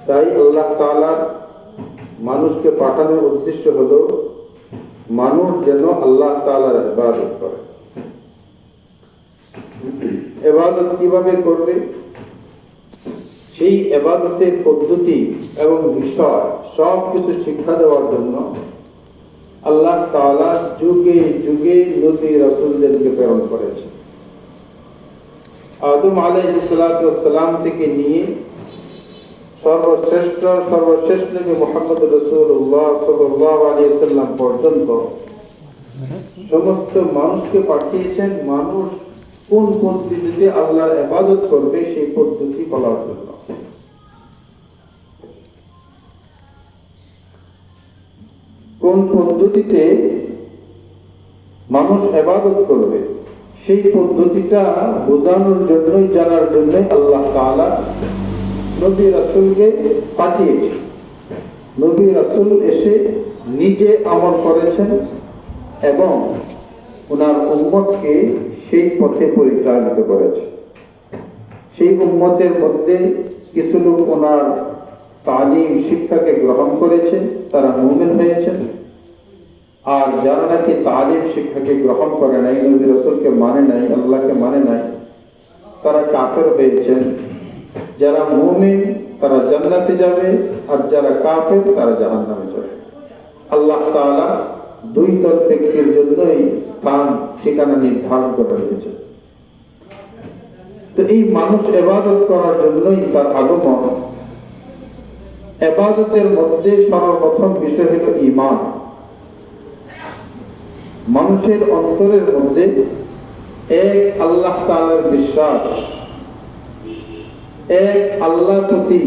তাই আল্লাহ তাআলার মানুষকে পাঠানোর উদ্দেশ্য হলো মানুষ যেন আল্লাহ তাআলার ইবাদত করে। ইবাদত কিভাবে করবে, সেই ইবাদতের পদ্ধতি এবং বিষয় সব কিছু শিক্ষা দেওয়ার জন্য আল্লাহ তাআলা যুগে যুগে নবী রাসূলদেরকে প্রেরণ করেছেন। আদম আলাইহিস সালাম থেকে নিয়ে সর্বশ্রেষ্ঠ নবী মুহাম্মদ রাসূলুল্লাহ সাল্লাল্লাহু আলাইহি ওয়াসাল্লাম পর্যন্ত সমস্ত মানুষকে পাঠিয়েছেন মানুষ কোন পদ্ধতিতে আল্লাহর ইবাদত করবে সেই পদ্ধতি বলার জন্য। কোন পদ্ধতিতে মানুষ ইবাদত করবে সেই পদ্ধতিটা বোঝানোর জন্যই, জানার জন্যই আল্লাহ তাআলা নবী রাসূলকে পাঠিয়েছেন। নবী রাসূল এসে নিজে আমল করেছেন এবং ওনার উম্মতকে সেই পথে পরিচালিত করেছেন। সেই উম্মতের মধ্যে কিছু লোক ওনার তালিম শিক্ষাকে গ্রহণ করেছেন, তারা মুমিন হয়েছেন। আর যারা নাকি তালিম শিক্ষাকে গ্রহণ করে নাই, নবী রাসূলকে মানে নাই, আল্লাহকে মানে নাই, তারা কাফের হয়েছেন। যারা মুমিন তারা জান্নাতে যাবে, আর যারা কাফের তারা জাহান্নামে যাবে। আল্লাহ তাআলা দুই দল ব্যক্তির জন্যই স্থান ঠিকানা নির্ধারণ করে রেখেছে। তো এই মানুষ ইবাদত করার জন্যই তার আগমন। ইবাদতের মধ্যে সর্বপ্রথম বিষয় হলো ঈমান। মানুষের অন্তরের মধ্যে এক আল্লাহ তাআলার বিশ্বাস, এক আল্লাহর প্রতি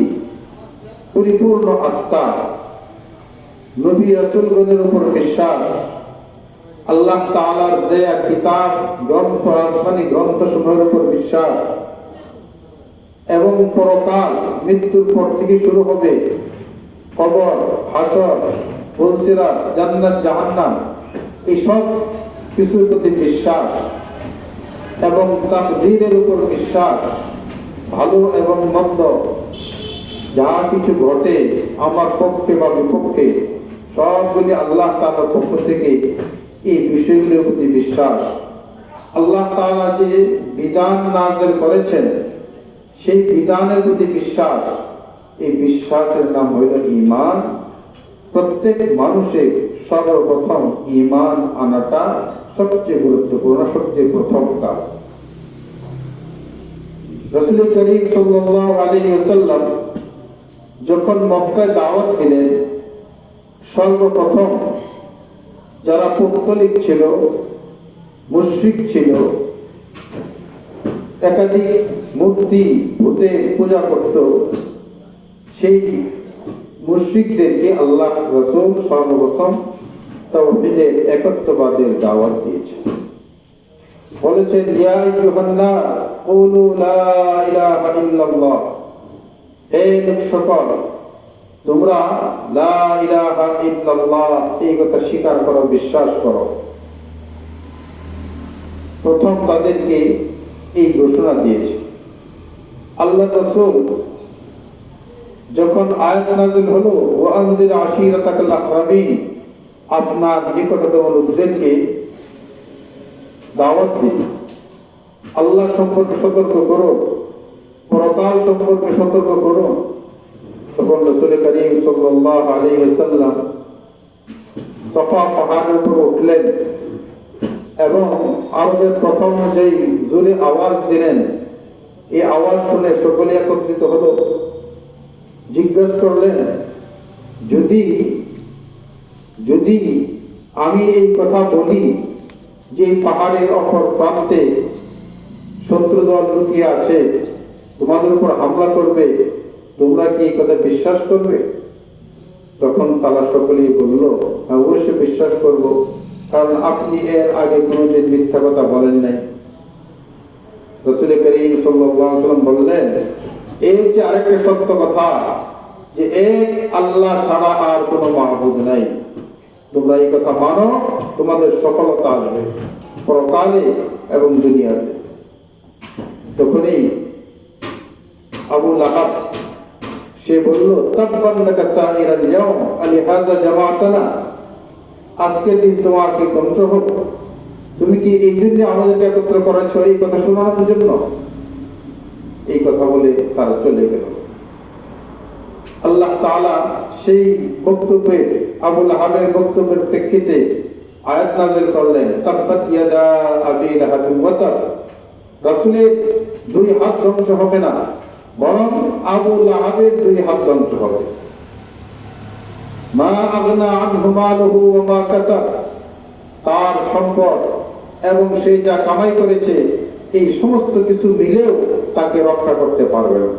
পরিপূর্ণ আস্থা, নবী রাসূলগণের উপর বিশ্বাস, আল্লাহ তাআলার দেয়া কিতাব গ্রন্থ, আসমানি গ্রন্থ সমূহের উপর বিশ্বাস, এবং পরকাল, মৃত্যুর পর থেকে শুরু হবে কবর, হাসর, ফুলসিরাত, জান্নাত, জাহান্নাম, এই সব কিছুর প্রতি বিশ্বাস এবং তাকদীরের উপর বিশ্বাস। ভালো এবং মন্দ যা কিছু ঘটে আমার পক্ষে বা বিপক্ষে সবগুলি আল্লাহ তাআলার পক্ষ থেকে, এই বিষয়গুলোর প্রতি বিশ্বাস। আল্লাহ তাআলা যে বিধান নাযিল করেছেন সেই বিধানের প্রতি বিশ্বাস, এই বিশ্বাসের নাম হইল ঈমান। প্রত্যেক মানুষের সর্বপ্রথম ঈমান আনাটা সবচেয়ে গুরুত্বপূর্ণ, সবচেয়ে প্রথম কাজ। রাসূল করিম সাল্লাল্লাহু আলাইহি ওয়াসাল্লাম যখন মক্কায় দাওয়াত দিলেন, সর্বপ্রথম যারা পৌত্তলিক ছিল, মুশরিক ছিল, একাধিক মূর্তি ভূতে পূজা করত, সেই মুশরিকদেরকে আল্লাহ রাসূল সর্বপ্রথম তাওহীদের একত্ববাদের দাওয়াত দিয়েছেন। বলেছেন, ইয়া আইয়ুহান নাস কুলু লা ইলাহা ইল্লাল্লাহ, হে লোক সকল তোমরা লা ইলাহা ইল্লাল্লাহ এই কথা স্বীকার করো, বিশ্বাস করো। প্রথম তাদেরকে এই ঘোষণা দিয়েছে। আল্লাহ রাসূল যখন আয়াত নাযিল হলো, ওয়া আনজির আশীরাতাকাল আকরাবিন, আপনার নিকটতম লোকদেরকে দাওয়াত দিন, আল্লাহ সম্পর্কে সতর্ক করো, পরকাল সম্পর্কে সতর্ক করো। তখন রাসূল করিম সাল্লাল্লাহু আলাইহি ওয়াসাল্লাম সাফা পাহাড়ের উপর উঠলেন এবং আরবের প্রথম যেই জোরে আওয়াজ দিলেন, এই আওয়াজ শুনে সকলে একত্রিত হলো। জিজ্ঞাসা করলেন, যদি আমি এই কথা বলি যে পাহাড়ের অপর প্রান্তে শত্রুদল লুকিয়ে আছে, তোমাদের উপর হামলা করবে, তোমরা কি এই কথা বিশ্বাস করবে? তখন তারা সকলেই বলল, হ্যাঁ অবশ্যই বিশ্বাস করব, কারণ আপনি এর আগে কোনোদিন মিথ্যা কথা বলেন নাই। রাসূল করিম সাল্লাল্লাহু আলাইহি ওয়াসাল্লাম বললেন, এই যে আরেকটা সত্য কথা যে এক আল্লাহ ছাড়া আর কোনো মাবুদ নাই, তোমরা এই কথা মানো, তোমাদের সফলতা আসবে পরকালে এবং দুনিয়াতে। তখনই আবু লাহাব সে বলল তাব্বান লাকা সাইরাল ইয়াউম আলিহাযা জামাআতানা, আজকের দিন তোমার কি ধ্বংস হোক, তুমি কি এই জন্য আমাদেরকে একত্র করেছো এই কথা শোনানোর জন্য? এই কথা বলে তারা চলে গেল। আল্লাহ তাআলা সেই বক্তব্যে, আবু লাহাবের বক্তব্যের প্রেক্ষিতে আয়াত নাযিল করলেন, তাব্বাত ইয়াদা আবি লাহাবিন ওয়া তাব। রাসূলের দুই হাত ধ্বংস হবে না, বরং আবু লাহাবের দুই হাত ধ্বংস হবে। মা আগনা আনহু মালুহু ওয়া মা কাসাব, তার সম্পদ এবং সে যা কামাই করেছে এই সমস্ত কিছু মিলেও তাকে রক্ষা করতে পারবে না।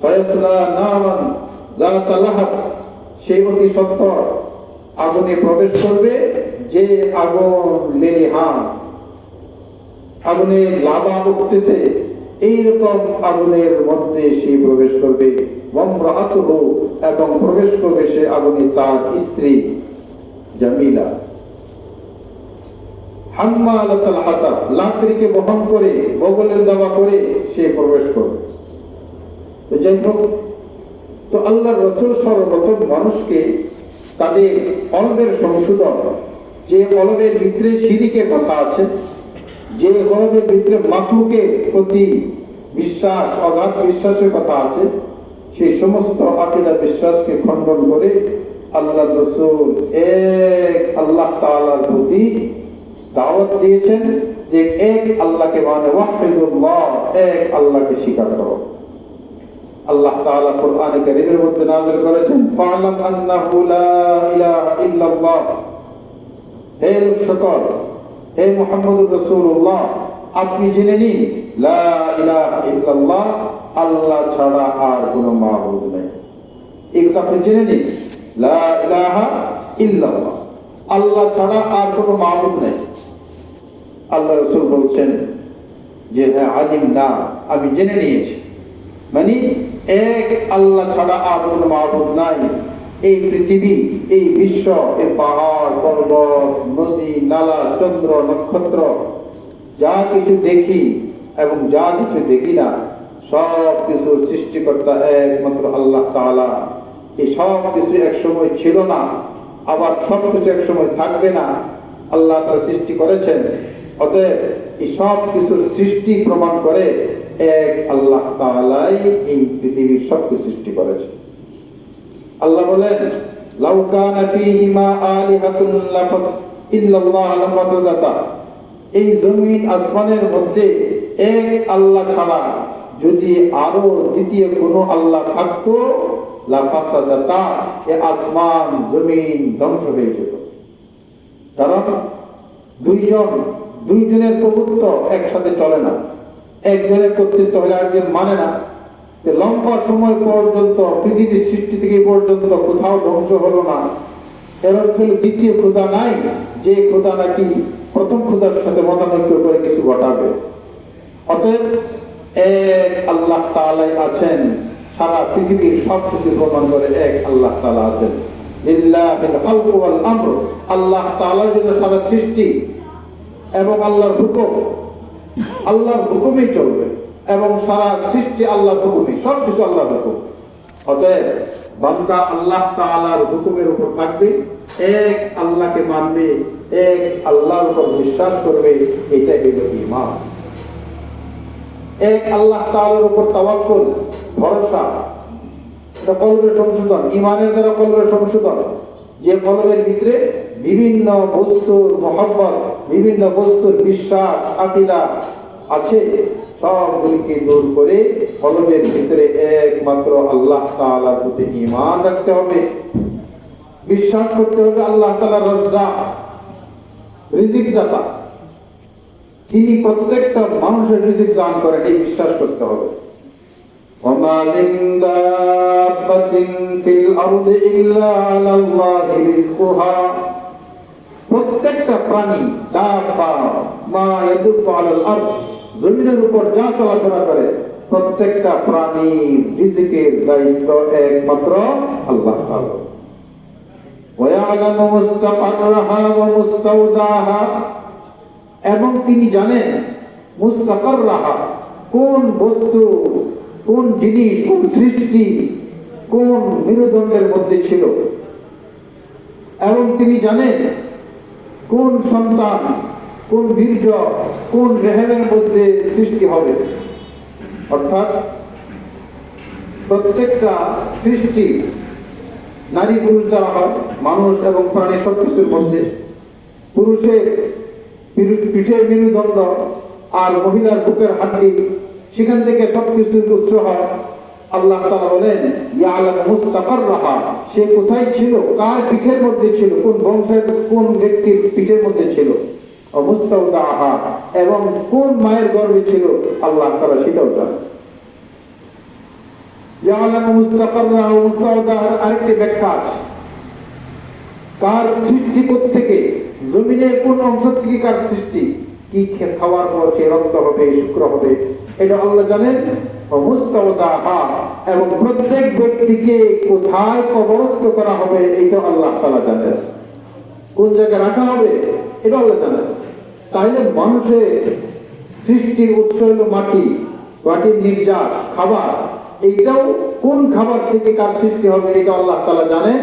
সায়াসলা নারান যাতা লাহাব, সে অতি সত্বর আগুনে প্রবেশ করবে, যে আগুন লেলিহান, আগুনে লাভা উঠতেছে, এইরকম আগুনের মধ্যে সে প্রবেশ করবে। ওয়ামরাআতুহু, এবং প্রবেশ করবে সে আগুনে তার স্ত্রী জামিলা। হাম্মালাতাল হাতাব, লাকড়িকে বহন করে, বগলের দাবা করে সে প্রবেশ করবে। তো যাই হোক, তো আল্লাহর রাসূল সর্বপ্রথম মানুষকে তাদের কলবের সংশোধন, যে কলবের ভিতরে শিরকের কথা আছে, যে কলবের ভিতরে মাখলুকের প্রতি বিশ্বাস, অগাধ বিশ্বাসের কথা আছে, সেই সমস্ত আকীদা বিশ্বাসকে খণ্ডন করে আল্লাহর রাসূল এক আল্লাহ তাআলার প্রতি দাওয়াত দিয়েছেন যে এক আল্লাহকে মানে, ওয়াহিদুল্লাহ, এক আল্লাহকে স্বীকার করো। আল্লাহ তাআলা কোরআনে কারীমের মধ্যে নাযিল করেছেন, ফা'লাম আন্নাহু লা ইলাহা ইল্লাল্লাহ, হে সকল, হে মুহাম্মদুর রাসূলুল্লাহ, আপনি জেনে নিন, লা ইলাহা ইল্লাল্লাহ, আল্লাহ ছাড়া আর কোনো মাবুদ নেই। এই কথা আপনি জেনে নিন, লা ইলাহা ইল্লাল্লাহ, আল্লাহ ছাড়া আর কোনো মাবুদ নেই। আল্লাহ রাসূল বলছেন যে হ্যাঁ, আলিম না, আমি জেনে নিয়েছি, মানে এক আল্লাহ ছাড়া আর কোনো মাবুদ নাই। এই পৃথিবী, এই বিশ্ব, এই পাহাড় পর্বত, নদী নালা, চন্দ্র নক্ষত্র, যা কিছু দেখি এবং যা কিছু দেখি না, সব কিছুর সৃষ্টিকর্তা একমাত্র আল্লাহ তাআলা। এই সব কিছু এক সময় ছিল না, আবার সব কিছু এক সময় থাকবে না, আল্লাহ তাআলা সৃষ্টি করেছেন। অতএব এই সব কিছুর সৃষ্টি প্রমাণ করে এক আল্লাহ তাআলাই এই পৃথিবীর সব কিছু সৃষ্টি করেছেন। আল্লাহ বলেন, লাউ কানা ফীহিমা আলিহাতুন ইল্লাল্লাহ লাফাসাদাতা, এই জমিন আসমানের মধ্যে এক আল্লাহ ছাড়া যদি আরো দ্বিতীয় কোনো আল্লাহ থাকতো, লাফাসাদাতা, এই আসমান জমিন ধ্বংস হয়ে যেত। কারণ দুইজনের প্রভুত্ব একসাথে চলে না, একজনের কর্তৃত্ব হলে আরেকজন মানে না। লম্বা সময় পর্যন্ত, পৃথিবীর সৃষ্টি থেকে পর্যন্ত কোথাও ধ্বংস হলো না, এর অর্থ হলো দ্বিতীয় খোদা নাই, যে খোদা নাকি প্রথম খোদার সাথে মতানৈক্য করে কিছু ঘটাবে। অতএব এক আল্লাহ তাআলাই আছেন, সারা পৃথিবীর সব কিছু প্রমাণ করে এক আল্লাহ তাআলা আছেন। লিল্লাহিল খালকু ওয়াল আমর, আল্লাহ তাআলার জন্য সারা সৃষ্টি এবং আল্লাহর হুকুম, আল্লাহর হুকুমে চলবে এবং সারা সৃষ্টি আল্লাহর হুকুমে, সব কিছু আল্লাহর হুকুম। অতএব বান্দা আল্লাহ তাআলার হুকুমের উপর থাকবে, এক আল্লাহকে মানবে, এক আল্লাহর উপর বিশ্বাস করবে, এটাই হলো ঈমান। এক আল্লাহ তাআলার উপর তাওয়াক্কুল, ভরসা, এটা কলবের সংশোধন, ঈমানের দ্বারা কলবের সংশোধন। যে কলবের ভিতরে বিভিন্ন বস্তুর মহব্বত, বিভিন্ন বস্তুর বিশ্বাস, আকীদা আছে, সবগুলিকে দূর করে কলবের ভিতরে একমাত্র আল্লাহ তাআলার প্রতি ঈমান রাখতে হবে। বিশ্বাস করতে হবে আল্লাহ তাআলা রাজ্জাক, রিজিক দাতা, তিনি প্রত্যেকটা মানুষের রিজিক দান করেন, এই বিশ্বাস করতে হবে। ওয়ামা মিন দাব্বাতিন ফিল আরদি ইল্লা আলাল্লাহি রিজকুহা, প্রত্যেকটা প্রাণী, দাব্বা মা ইয়াদুব্বু আলাল আরদ, জমিনের উপর যা চলাফেরা করে, প্রত্যেকটা প্রাণীর রিজিকের দায়িত্ব একমাত্র আল্লাহ তাআলা। ওয়া ইয়ালামু মুস্তাকাররাহা ওয়া মুস্তাওদাহা, এবং তিনি জানেন মুস্তাকাররাহা, কোন বস্তু, কোন জিনিস, কোন সৃষ্টি কোন মেরুদণ্ডের মধ্যে ছিল, এবং তিনি জানেন কোন সন্তান, কোন বীর্য, কোন রেহেমের মধ্যে সৃষ্টি হবে। অর্থাৎ প্রত্যেকটা সৃষ্টি নারী পুরুষ দ্বারা হয়, মানুষ এবং প্রাণী সবকিছুর মধ্যে। পুরুষের পিঠের মেরুদণ্ড আর মহিলার বুকের হাড্ডি, সেখান থেকে সবকিছুর উৎস হয়। আল্লাহ তাআলা বলেন, ইয়ালামু মুস্তাকাররাহা, সে কোথায় ছিল, কার পিঠের মধ্যে ছিল, কোন বংশের কোন ব্যক্তির পিঠের মধ্যে ছিল, মুস্তাওদাহা, এবং কোন মায়ের গর্ভে ছিল, আল্লাহ তাআলা সেটাও জানেন। ইয়ালামু মুস্তাকাররাহা ওয়া মুস্তাওদাহা আরেকটি ব্যাখ্যা আছে, কার সৃষ্টি থেকে, জমিনের কোন অংশ থেকে কার সৃষ্টি, কি খাওয়ার পর সে রক্ত হবে, শুক্র হবে, এটা আল্লাহ জানেন। মুস্তাওদাহা, এবং প্রত্যেক ব্যক্তিকে কোথায় কবরস্থ করা হবে এটা আল্লাহ তাআলা জানেন, কোন জায়গায় রাখা হবে এটা আল্লাহ জানেন। তাইলে মানুষের সৃষ্টির উৎস হলো মাটি, মাটির নির্যাস, খাবার, এইটাও কোন খাবার থেকে কার সৃষ্টি হবে এটা আল্লাহ তাআলা জানেন।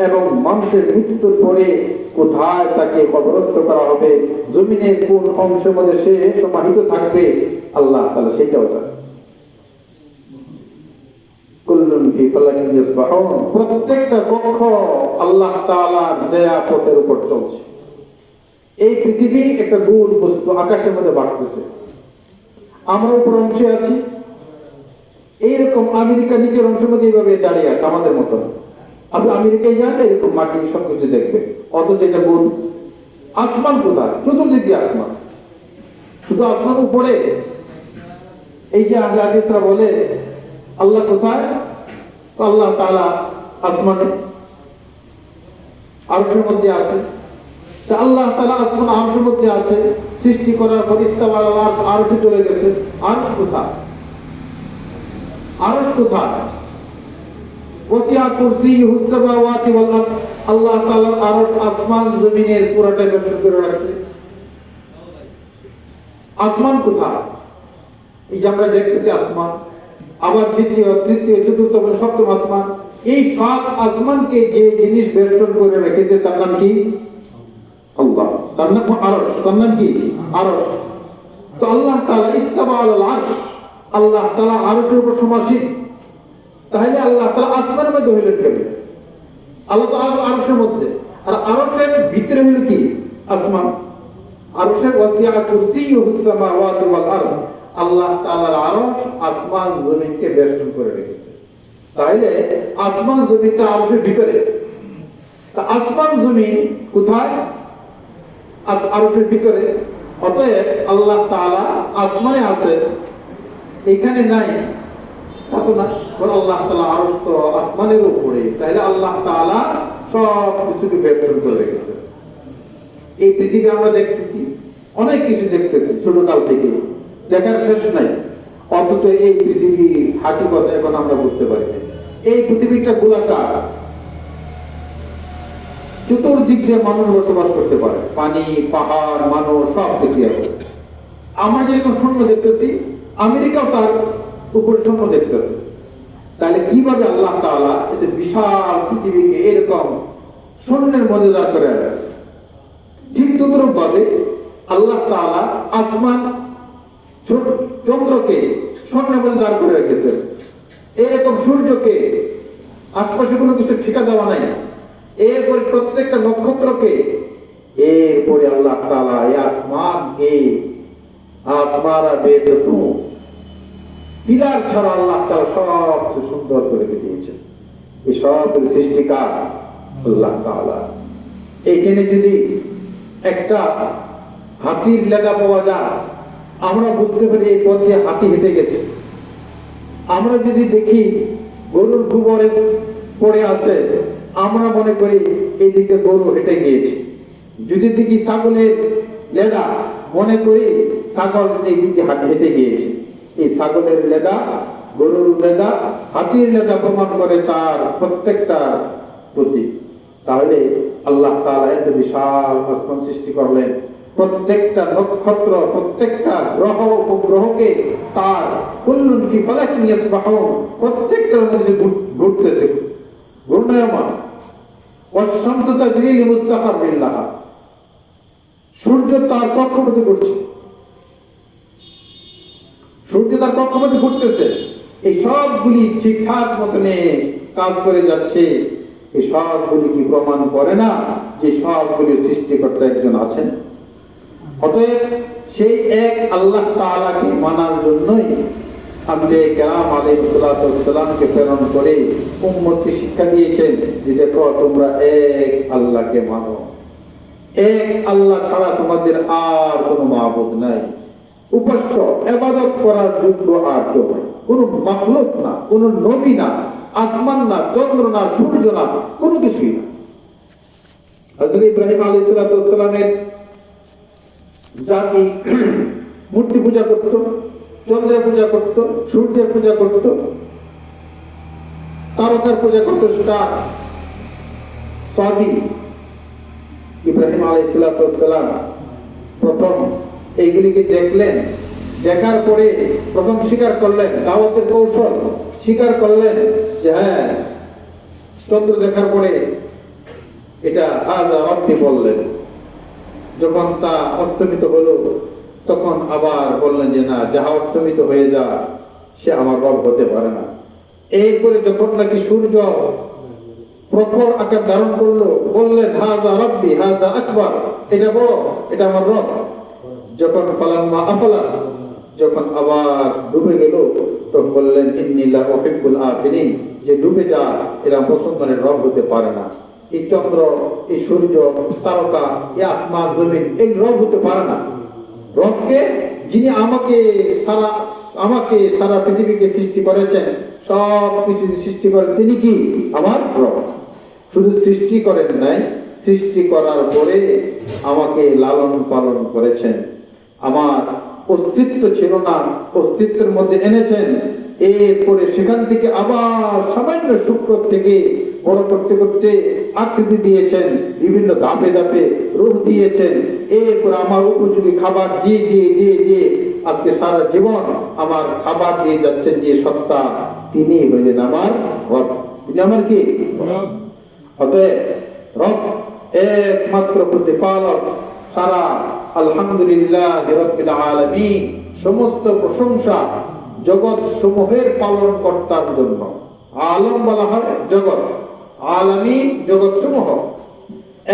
এবং মানুষের মৃত্যুর পরে কোথায় তাকে কবরস্থ করা হবে, জমিনের কোন অংশের মধ্যে সে সমাহিত থাকবে, আল্লাহ তাআলা সেটাও জানেন। কুল্লুন ফি ফালাকিন ইয়াসবাহুন, প্রত্যেকটা কক্ষ আল্লাহ তাআলার দেয়া পথের উপর চলছে। এই পৃথিবী একটা গোল বস্তু, আকাশের মধ্যে বাড়তেছে, আমরা উপর অংশে আছি। এইরকম আমেরিকা নিচের অংশের মধ্যে এইভাবে দাঁড়িয়ে আছে আমাদের মতন। আপনি আমেরিকায় যান, এরকম মাটি সবকিছু দেখবেন, অথচ এটা গোল। আসমান কোথায়? চতুর্দিক দিয়ে আসমান, শুধু আসমান উপরে। এই যে আহলে হাদিসরা বলে আল্লাহ কোথায়, আল্লাহ তাআলা আসমানে আরশের মধ্যে আছে। আল্লাহ তাআলা আসমান আরশের মধ্যে আছে, সৃষ্টি করার পর ইস্তাওয়া আলা আরশে চলে গেছে। আরশ কোথায়? আরশ কোথায়? ওয়াসিআ কুরসিয়ুহুস সামাওয়াতি ওয়াল আরদ, আল্লাহ তাআলার আরশ আসমান জমিনের পুরোটা বেষ্টন করে রাখছে। আসমান কোথায়? এই যে আমরা দেখতেছি আসমান, আবার দ্বিতীয়, তৃতীয়, চতুর্থ, সপ্তম আসমান, এই সাত আসমানকে যে জিনিস বেষ্টন করে রেখেছে তার নাম কি? আল্লাহ। তার নাম আরশ। তার নাম কি? আরশ। তো আল্লাহ তাআলা ইস্তাওয়া আলাল আরশ, আল্লাহ তাআলা আরশের উপর সমাসীন। তাহলে আল্লাহ তাআলা আসমানের মধ্যে হইলেন কেন? আল্লাহ তাআলা আরশের মধ্যে, আর আরশের ভিতরে হলো কি? আসমান। আরশের ওয়াসিআ কুরসিয়ুহুস সামাওয়াতি ওয়াল আরদ, আল্লাহ তাআলার আরশ আসমান জমিনকে বেষ্টন করে রেখেছে। তাইলে আসমান জমিনটা আরশের ভিতরে। তা আসমান জমিন কোথায়? আরশের ভিতরে। অতএব আল্লাহ তাআলা আসমানে আছে, এখানে নাই তা তো না। আল্লাহ তাআলা আরশ তো আসমানের উপরে, তাহলে আল্লাহ তাআলা সব কিছুকে বেষ্টন করে রেখেছে। এই পৃথিবী আমরা দেখতেছি, অনেক কিছু দেখতেছি ছোটকাল থেকে, দেখার শেষ নাই। অথচ এই পৃথিবী হাকিকত এখন আমরা বুঝতে পারি না। এই পৃথিবীটা গোলাকার, চতুর্দিক দিয়ে মানুষ বসবাস করতে পারে, পানি, পাহাড়, মানুষ সব কিছু আছে। আমরা যেরকম শূন্য দেখতেছি, আমেরিকাও তার উপরে শূন্য দেখতেছে। তাহলে কিভাবে আল্লাহ তাআলা এত বিশাল পৃথিবীকে এরকম শূন্যের মধ্যে দাঁড় করে রাখছে? ঠিক তদ্রূপ ভাবে আল্লাহ তাআলা আসমান, চন্দ্রকে শূন্যের মধ্যে দাঁড় করে রেখেছে। এরকম সূর্যকে আশপাশে কোনো কিছু ঠিকা দেওয়া নাই। এরপরে প্রত্যেকটা নক্ষত্রকে, এরপরে আল্লাহ তাআলা এই আসমানকে আসমারা বেসতু পিলার ছাড়া আল্লাহ তাআলা সব সুন্দর করে দিয়েছে। এই সব সৃষ্টিকার আল্লাহ তাআলা। এখানে যদি একটা হাতির লেদা পাওয়া যায়, আমরা বুঝতে পারি এই পথ দিয়ে হাতি হেঁটে গেছে। আমরা যদি দেখি গরুর গোবরে পড়ে আছে, আমরা মনে করি এই দিকে গরু হেঁটে গিয়েছে। যদি দেখি ছাগলের লেদা, মনে করি ছাগল এই দিকে হেঁটে গিয়েছে। এই ছাগলের লেদা, গরুর লেদা, হাতির লেদা প্রমাণ করে তার প্রত্যেকটা প্রতি। তাহলে আল্লাহ তাআলা এত বিশাল আসমান সৃষ্টি করলেন, প্রত্যেকটা নক্ষত্র, প্রত্যেকটা গ্রহ উপগ্রহকে তার কুল্লুন ফি ফালাকিন ইয়াসবাহুন, প্রত্যেকটার মধ্যে ঘুরতেছে, ঘূর্ণায়মান। ওয়াশ-শামসু তাজরি লিমুস্তাকাররিন লাহা, সূর্য তার কক্ষপথে ঘুরছে, সূর্য তার কক্ষপথে ঘুরতেছে। এই সবগুলি ঠিকঠাক মতনে কাজ করে যাচ্ছে। এই সবগুলি কি প্রমাণ করে না যে সবগুলি সৃষ্টিকর্তা একজন আছেন? অতএব সেই এক আল্লাহ তাআলাকে মানার জন্যই আম্বিয়া কেরাম আলাইহিস সালাতু ওয়াস সালামকে প্রেরণ করে উম্মতকে শিক্ষা দিয়েছেন যে দেখো, তোমরা এক আল্লাহকে মানো, এক আল্লাহ ছাড়া তোমাদের আর কোনো মাবুদ নাই, উপাস্য ইবাদত করার যোগ্য আর কেউ নাই, কোনো মাখলুক না, কোনো নবী না, আসমান না, চন্দ্র না, সূর্য না, কোনো কিছুই না। হযরত ইব্রাহিম আলাইহিস সালাতু ওয়াস সালামের জাতি মূর্তি পূজা করত, চন্দ্রের পূজা করত, সূর্যের পূজা করত, তারকার পূজা করত। স্টার সাদি ইব্রাহিম আলাইহিস সালাতু ওয়াস সালাম প্রথম এইগুলিকে দেখলেন, দেখার পরে প্রথম স্বীকার করলেন, দাওয়াতের কৌশল স্বীকার করলেন যে হ্যাঁ, চন্দ্র দেখার পরে এটা হাযা রাব্বি বললেন। যখন তা অস্তমিত হলো তখন আবার বললেন যে না, যাহা অস্তমিত হয়ে যা, সে আমার রব হতে পারে না। এরপরে যখন নাকি সূর্য প্রখর আকার ধারণ করলো, বললেন হাযা রাব্বি হাযা আকবার, এটা বড়, এটা আমার রব। যখন ফালাম্মা আফালা, যখন আবার ডুবে গেল, তখন বললেন ইন্নী লা উহিব্বুল আফিলিন, যে ডুবে যা, এরা মুসলমানের রব হতে পারে না। এই চন্দ্র, এই সূর্য, তারকা, এই আসমান জমিন, এই রব হতে পারে না। রবকে, যিনি আমাকে সারা পৃথিবীকে সৃষ্টি করেছেন, সব কিছু সৃষ্টি করেন, তিনি কি আমার রব। শুধু সৃষ্টি করেন নাই, সৃষ্টি করার পরে আমাকে লালন পালন করেছেন। আমার অস্তিত্ব ছিল না, অস্তিত্বের মধ্যে এনেছেন। এরপরে সেখান থেকে আবার সামান্য শুক্র থেকে বড় করতে করতে আকৃতি দিয়েছেন, বিভিন্ন ধাপে ধাপে রূপ দিয়েছেন। এরপর আমার উপযোগী খাবার দিয়ে দিয়ে দিয়ে দিয়ে আজকে সারা জীবন আমার খাবার দিয়ে যাচ্ছেন যে সত্তা, তিনি হলেন আমার রব। তিনি আমার কি রব? অতএব রব একমাত্র প্রতিপালক। সারা আলহামদুলিল্লাহ রাব্বিল আলামিন, সমস্ত প্রশংসা জগৎ সমূহের পালন কর্তার জন্য। আলম বলা হয় জগৎ, আলামিন জগৎ সমূহ,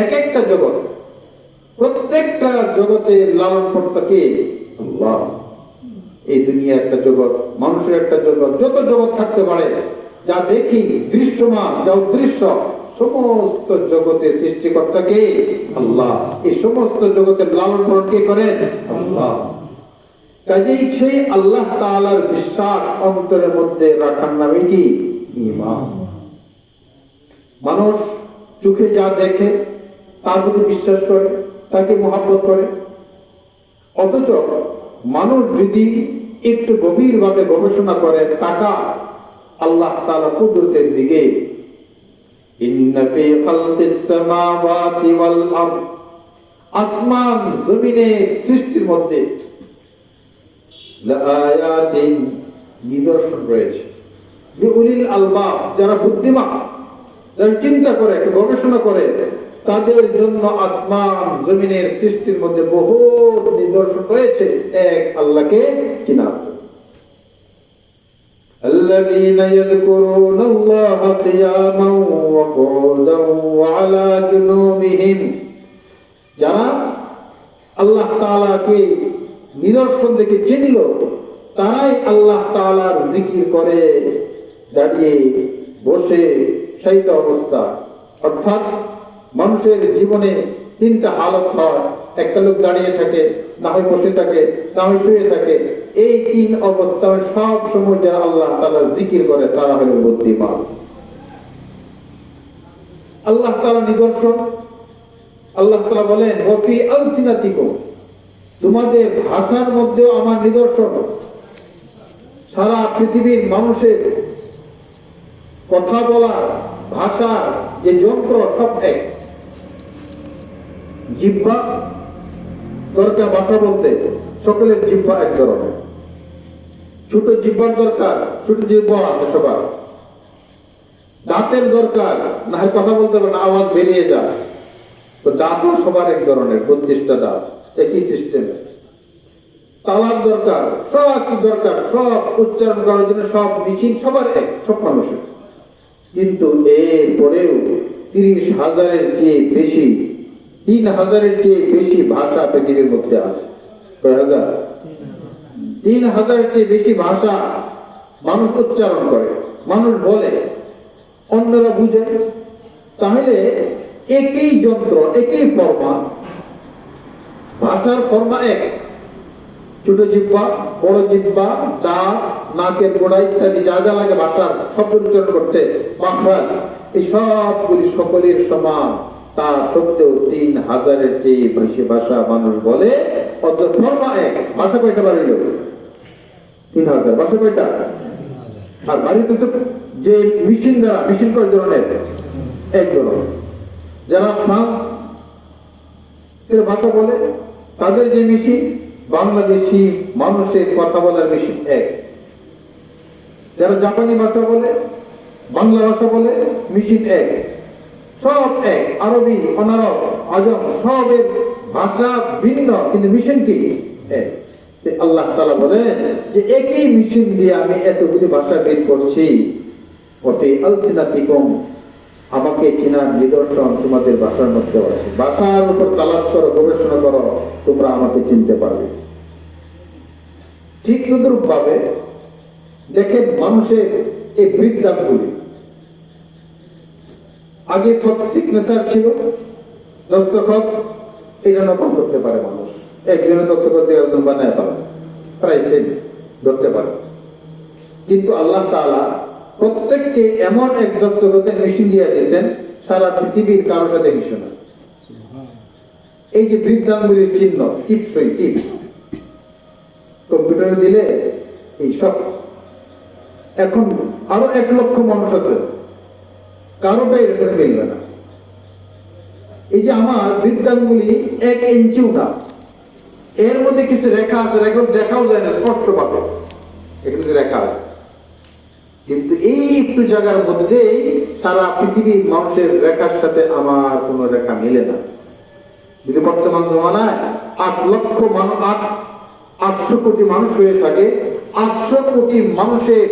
এক একটা জগৎ, প্রত্যেকটা জগতের লালন কর্তা কে? আল্লাহ। এই দুনিয়া একটা জগৎ, মানুষের একটা জগৎ, যত জগৎ থাকতে পারে, যা দেখি দৃশ্যমান, যা অদৃশ্য, সমস্ত জগতের সৃষ্টিকর্তা কে? আল্লাহ। এই সমস্ত জগতের লালন পালন কে করেন? আল্লাহ। কাজেই সেই আল্লাহ তাআলার বিশ্বাস অন্তরের মধ্যে রাখার নামে কি? ঈমান। মানুষ চোখে যা দেখে তার প্রতি বিশ্বাস করে, তাকে মহব্বত করে। অথচ মানুষ যদি একটু গভীরভাবে গবেষণা করে, তাকা আল্লাহ তাআলা কুদরতের দিকে, ইন্না ফি খালকিস সামাওয়াতি ওয়াল আরদ, আসমান জমিনের সৃষ্টির মধ্যে লাআয়াতিন, নিদর্শন রয়েছে, লিউলিল আলবাব, যারা বুদ্ধিমান, যারা চিন্তা করে, একটু গবেষণা করে, তাদের জন্য আসমান জমিনের সৃষ্টির মধ্যে বহু নিদর্শন রয়েছে এক আল্লাহকে চিনার জন্য। আল্লাযীনা ইয়াযকুরুনাল্লাহা কিয়ামান ওয়া কুউদান ওয়া আলা জুনুবিহিম, যারা আল্লাহ তাআলাকে নিদর্শন দেখে চিনল, তারাই আল্লাহ তাআলার জিকির করে দাঁড়িয়ে, বসে, শায়িত অবস্থা। অর্থাৎ মানুষের জীবনে তিনটা হালত হয়, একটা লোক দাঁড়িয়ে থাকে, না হয় বসে থাকে, না হয় শুয়ে থাকে। এই তিন অবস্থায় সব সময় যারা আল্লাহ তাআলার জিকির করে, তারা হলো বুদ্ধিমান। আল্লাহ তাআলা নিদর্শন, আল্লাহ তাআলা বলেন ওয়া ফি আলসিনাতিকুম, তোমাদের ভাষার মধ্যেও আমার নিদর্শন। সারা পৃথিবীর মানুষের কথা বলা ভাষার যে যন্ত্র, সব এক। জিহ্বা দরকার ভাষা বলতে, সকলের জিহ্বা এক ধরনের। ছোট জিহ্বার দরকার, ছোট জিহ্বা আছে সবার। দাঁতের দরকার, না হয় কথা বলতে পারে না, আওয়াজ বেরিয়ে যায়। তো দাঁতও সবার এক ধরনের, 32টা দাঁত, একই সিস্টেমে। তালার দরকার, সব কি দরকার, সব উচ্চারণ করার জন্য সব মেশিন সবার এক, সব মানুষের। কিন্তু এর পরেও 30,000-এর চেয়ে বেশি, 3,000-এর চেয়ে বেশি ভাষা পৃথিবীর মধ্যে আছে। কয় হাজার? 3,000-এর চেয়ে বেশি ভাষা মানুষ উচ্চারণ করে, মানুষ বলে, অন্যরা বুঝে। তাহলে একই যন্ত্র, একই ফর্মা, ভাষার ফর্মা এক, ছোট জিহ্বা, বড় জিহ্বা, দাঁত, নাকের গোড়া ইত্যাদি যা যা লাগে ভাষার শব্দ উচ্চারণ করতে, মাখরাজ, এই সবগুলি সকলের সমান। তা সত্ত্বেও 3,000-এর চেয়ে বেশি ভাষা মানুষ বলে, অথচ ফর্মা এক। ভাষা কয়টা বাড়িল? 3,000। ভাষা কয়টা? আর বাড়িতে যে মেশিন দ্বারা, মেশিন কয় ধরনের? এক ধরনের। যারা ফ্রান্স ভাষা বলে, তাদের যে মেশিন, বাংলাদেশি মানুষের কথা বলার মেশিন এক। যারা জাপানি ভাষা বলে, বাংলা ভাষা বলে, মেশিন এক, সব এক। আরবি, অনারব, আজম, সবের ভাষা ভিন্ন, কিন্তু মেশিন কি এক। আল্লাহ তাআলা বলেন যে একই মেশিন দিয়ে আমি এতগুলি ভাষা বের করছি। ওতে আলসিনাতিকুম, আমাকে চেনার নিদর্শন তোমাদের ভাষার মধ্যে আছে। ভাষার উপর তালাশ করো, গবেষণা করো, তোমরা আমাকে চিনতে পারবে। ঠিক তদ্রূপ ভাবে দেখেন মানুষের এই বৃত্তান্তগুলি। আগে সব সিগনেচার ছিল, দস্তখত, এটা নকল করতে পারে মানুষ। একজনের দস্তখত দিয়ে একজন বানায় পারে, প্রায় সেম ধরতে পারে। কিন্তু আল্লাহ তাআলা প্রত্যেককে এমন এক দস্তখতের মেশিন দিয়ে দিয়েছেন, সারা পৃথিবীর কারোর সাথে মিশে না। এই যে বৃত্তান্তগুলির চিহ্ন, টিপসই টিপ, কম্পিউটারে দিলে এই সব। এখন আরো 1 লক্ষ মানুষ আছে, কারোটাই এর সাথে মিলবে না। এই যে আমার বৃত্তান্তগুলি 1 ইঞ্চিও না, এর মধ্যে কিছু রেখা আছে, রেখা দেখাও যায় না স্পষ্ট ভাবে, কিছু রেখা আছে। কিন্তু এই একটু জায়গার মধ্যেই সারা পৃথিবীর মানুষের রেখার সাথে আমার কোন রেখা মিলে না। যদি বর্তমান জমানায় 8 লক্ষ মানুষ, 800 কোটি মানুষ হয়ে থাকে, 800 কোটি মানুষের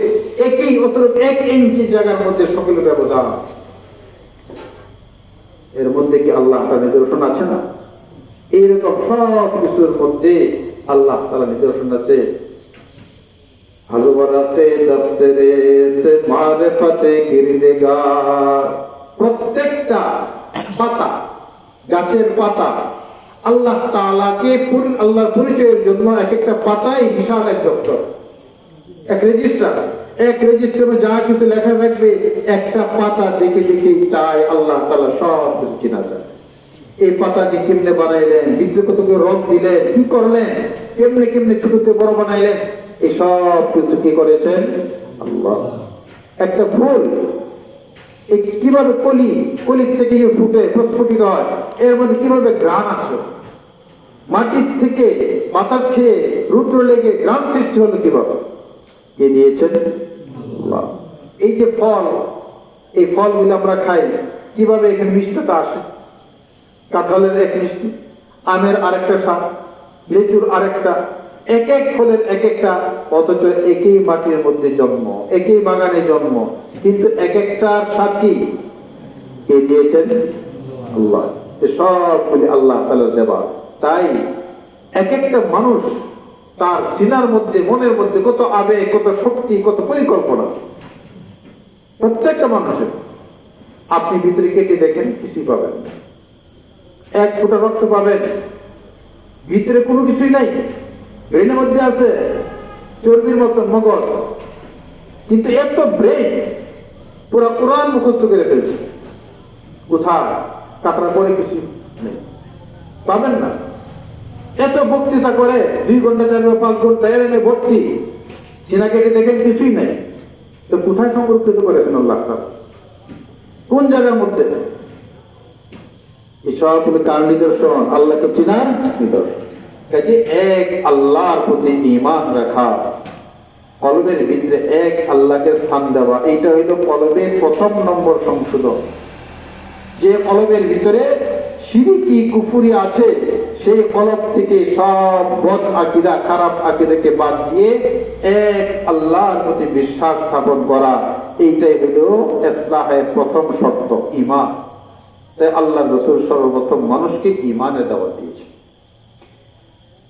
একই অতর 1 ইঞ্চি জায়গার মধ্যে সকলের ব্যবধান। এর মধ্যে কি আল্লাহ তাআলা নিদর্শন আছে না? এইরকম সব কিছুর মধ্যে আল্লাহ তাআলা নিদর্শন আছে। হালওয়ারাতে দফতরে সে মারিফতে গিরদেগার, প্রত্যেকটা পাতা, গাছের পাতা আল্লাহ তাআলাকে আল্লাহর পরিচয়ের জন্য এক একটা পাতাই বিশাল এক দপ্তর, এক রেজিস্টার। এক রেজিস্টারে যা কিছু লেখা থাকবে, একটা পাতা দেখে দেখে তাই আল্লাহ তাআলা সব কিছু চেনা যায়। এই পাতাটি কেমনে বানাইলেন, ভিতরে কতগুলো রং দিলেন, কি করলেন, কেমনে কেমনে ছোটতে বড় বানাইলেন, এই সব কিছু কি করেছেন আল্লাহ। একটা ফুল এই কিভাবে কলি থেকে ফুটে প্রস্ফুটিত হয়, এর মধ্যে কিভাবে ঘ্রাণ আসে, মাটির থেকে বাতাস খেয়ে রুদ্র লেগে ঘ্রাণ সৃষ্টি হলো কিভাবে, কে দিয়েছেন আল্লাহ। এই যে ফল, এই ফলগুলো আমরা খাই, কিভাবে এখানে মিষ্টতা আসে, কাঁঠালের এক মিষ্টি, আমের আরেকটা স্বাদ, লিচুর আরেকটা, এক এক ফলের এক একটা, অথচ একই মাটির মধ্যে জন্ম, একই বাগানে জন্ম, কিন্তু এক একটার স্বাদ কি কে দিয়েছেন আল্লাহ। সবগুলি আল্লাহ তাআলার দেওয়া। তাই এক একটা মানুষ তার সিনার মধ্যে, মনের মধ্যে কত আবেগ, কত শক্তি, কত পরিকল্পনা, প্রত্যেকটা মানুষের। আপনি ভিতরে কেটে দেখেন, কিছুই পাবেন, 1 ফোঁটা রক্ত পাবেন, ভিতরে কোনো কিছুই নাই। ব্রেনের মধ্যে আছে চর্বির মতন মগজ, কিন্তু এত ব্রেন পুরো কোরআন মুখস্থ করে ফেলছে, কোথায় কাটার পরে কিছু নেই, পাবেন না। এত বক্তৃতা করে 2 ঘন্টা 4 বা 5 ঘন্টা এর এনে ভর্তি, সিনা কেটে দেখেন কিছুই নাই। তো কোথায় সংরক্ষিত করেছেন আল্লাহ তাআলা, কোন জায়গার মধ্যে? এসব কার নিদর্শন? আল্লাহকে চেনার নিদর্শন। কাজে এক আল্লাহর প্রতি ঈমান রাখা, কলবের ভিতরে এক আল্লাহকে স্থান দেওয়া, এইটা হইল কলবের প্রথম নম্বর সংশোধন। যে কলবের ভিতরে শিরকি কুফরি আছে, সেই কলব থেকে সব বদ আকীদা, খারাপ আকীদাকে বাদ দিয়ে এক আল্লাহর প্রতি বিশ্বাস স্থাপন করা, এইটাই হলো ইসলামের প্রথম শর্ত, ঈমান। তাই আল্লাহ রাসূল সর্বপ্রথম মানুষকে ঈমানের দাওয়াত দিয়েছে।